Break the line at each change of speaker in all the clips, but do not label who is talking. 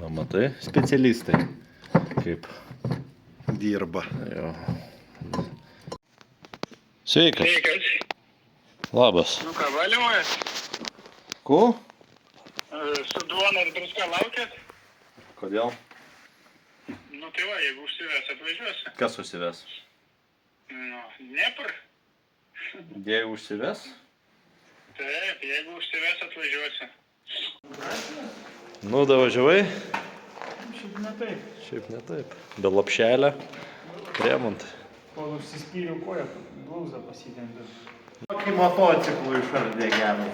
Na, matai, specialistai. Kaip
dirba.
jo. Sveikas.
Sveikas.
Labas.
Nu ką, valymojas?
Ko?
Su duona ir druska laukėt?
Kodėl?
Nu tai va, jeigu užsives, atvažiuosi.
Kas užsives?
Nu, Dniepr?
Jeigu užsives?
Taip, jeigu užsives, atvažiuosi.
Nu, davažiavai?
Šiaip ne taip.
Šiaip ne taip. Be lapšelę. Remontai.
Kol užsispyriau koją, blauzą pasitempiau.
Kokį motociklų išardė gerų.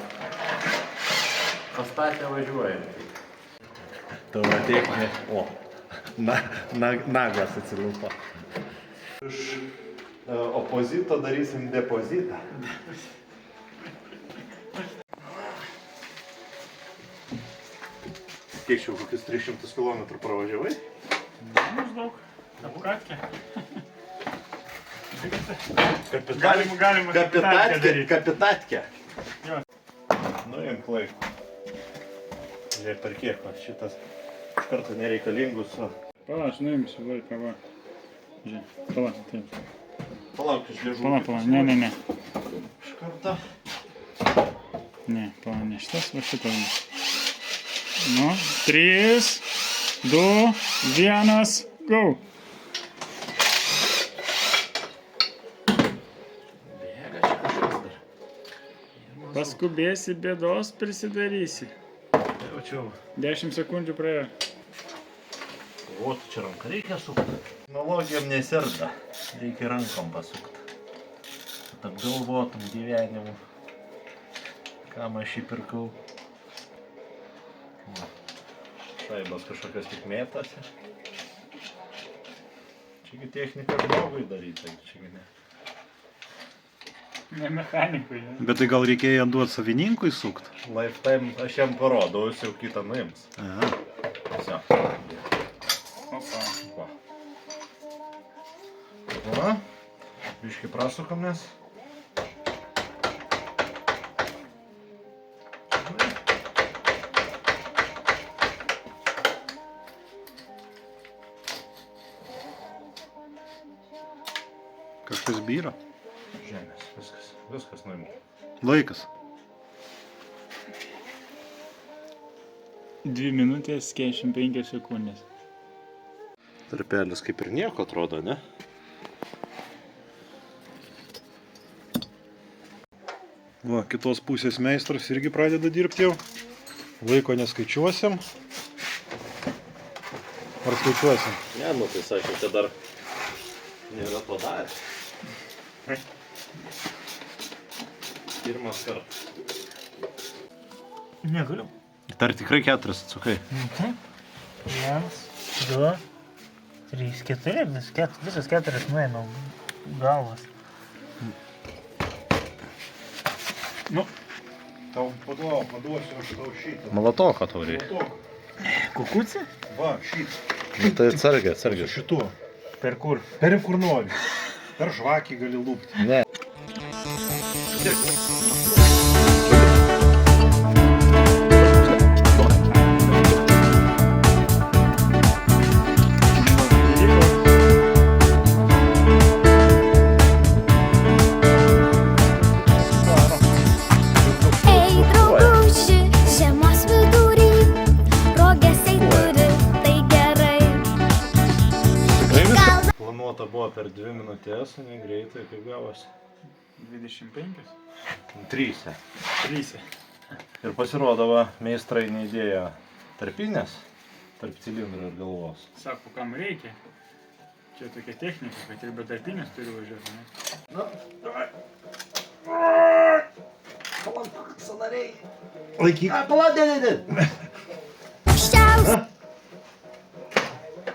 Pastatė važiuojant. Tavo techninė. O, nagas atsilupa. Iš opozito darysim depozitą. Kiek jau kokius 300 km pravažiavai?
Maždaug. Apkatkė.
Galima kapitatkė.
Jo.
Nuimk laiko. Žiūrėk, per kiek va, šitas iš karto nereikalingus.
Pala, aš nuimsiu laiką, va. Žiūrėk, pala, taip.
Palauk, iš liežuvų.
Pala, ne.
Iš karto.
Ne, pala, ne šitas, va šitas. Nu, 3, 2, 1, go.
Bėga čia kažkas dar.
Paskubėsi, bėdos prisidarysi.
Jaučiau.
10 sekundžių praėjo.
O, tu čia ranką reikia sukti. Technologijom neserga. Reikia rankom pasukti. Kad apgalvotum gyvenimu. Kam aš jį pirkau. Šaibas kažkokios tik mėtasi. Čiagi technika žmogui daryti, čiagi ne.
Ne mechanikui, ne?
Bet tai gal reikėjo duoti savininkui sukt?
Lifetime aš jam parodau, jis jau kitą nuims.
Aha.
Visio.
Opa.
Va. Va. Biškai prasukamės.
Kažkas byra.
Žemės, viskas nuimta.
Laikas.
2 minutės 45 sekundės.
Tarpelis kaip ir nieko atrodo, ne?
Va, kitos pusės meistras irgi pradeda dirbti jau. Laiko neskaičiuosim. Ar skaičiuosim?
Ne, nu tai sakė, čia dar nėra to darę. Pirmas kartas.
Negaliu.
Dar tikrai 4 atsukai.
1, 2, 3, 4, visas 4 nuėmiau galvas. Nu,
Tau paduosiu aš tau šitą.
Malatoką tau reikia.
kukuci?
Va, šitą.
Nu tai atsargiai.
Šituo.
Per kur?
Per kur nori. Per žvakį gali lūpti.
Ne.
Ei, drauguži, žiemos vidury, rogesiai turi, tai gerai.
Planuota buvo per 2 minutės, o ne greitai, kaip gavosi.
25?
3.
3.
Ir pasirodavo, meistrai neįdėjo tarpinės, tarp cilindrų ir galvos.
Sako, kam reikia. Čia tokia technika, kad ir be tarpinės turi važiuoti, ne?
Laikyk. Palauk.
Šiaus.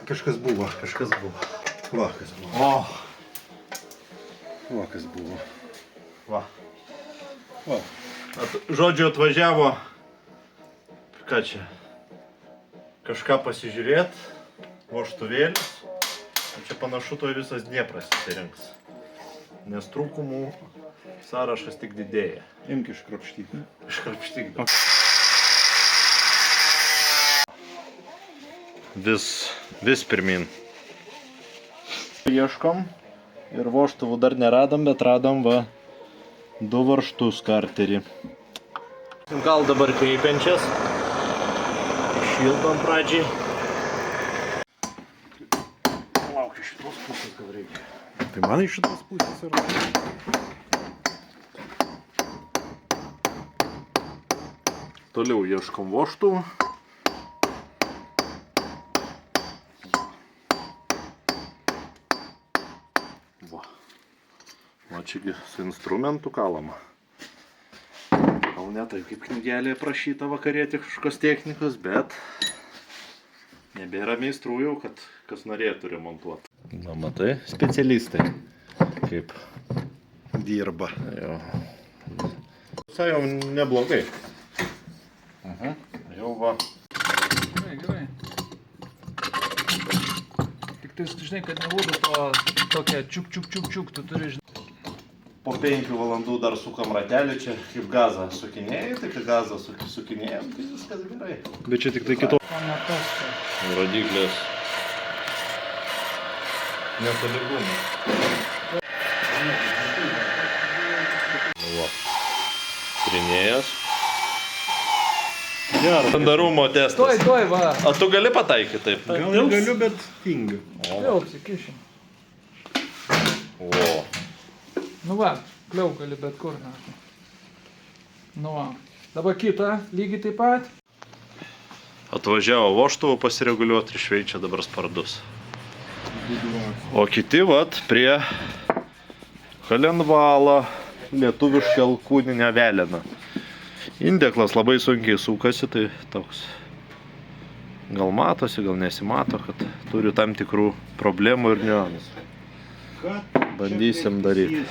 Kažkas buvo. Va, kas buvo. Va, kas buvo.
Va.
Va.
Žodžiu, atvažiavo, ką čia, kažką pasižiūrėt, vožtuvėlis. Čia panašu, to visas Dniepras įsirinks. Nes trūkumų sąrašas tik didėja.
Imk iškrapštyti.
Iškrapštyk. vis pirmin. Ieškom ir vožtuvų dar neradom, bet radom va 2 varžtus karterį. Gal dabar kreipiančias. Šildom pradžiai. Lauk iš šitos pusės, kad reikia.
Tai man iš šitos pusės yra.
Toliau ieškom vožtuvų. Va čiagi su instrumentu kalama. Gal ne taip kaip knygelėje prašyta vakarietiškos technikos, bet nebėra meistrų jau, kad kas norėtų remontuoti. Na matai, specialistai kaip
Dirba.
jo. Visai jau neblogai. Jau va.
Gerai. Tik tai, žinai, kad nebūtų to tokia čiuk, tu turi, žinai.
Po 5 valandų dar sukam ratelį, čia kaip gazą sukinėjai, tai kai gazą sukinėjom, tai viskas gerai.
Bet čia tik tai kito.
Pamatas.
Rodiklės netolygumai. Va. Trinėjas.
Geras.
Sandarumo testas.
Tuoj, va.
A tu gali pataikyti taip?
Gal galiu, bet tingiu.
Vėl apsikišim.
O.
Nu va, kliau gali bet kur, na. Nu va. Dabar kitą, lygiai taip pat.
Atvažiavo vožtuvų pasireguliuoti ir šveičia dabar spardus. O kiti vat prie Halenvalą lietuvišką alkūninę veleną. Indeklas labai sunkiai sukasi, tai toks gal matosi, gal nesimato, kad turi tam tikrų problemų ir niuansų. Bandysim daryti.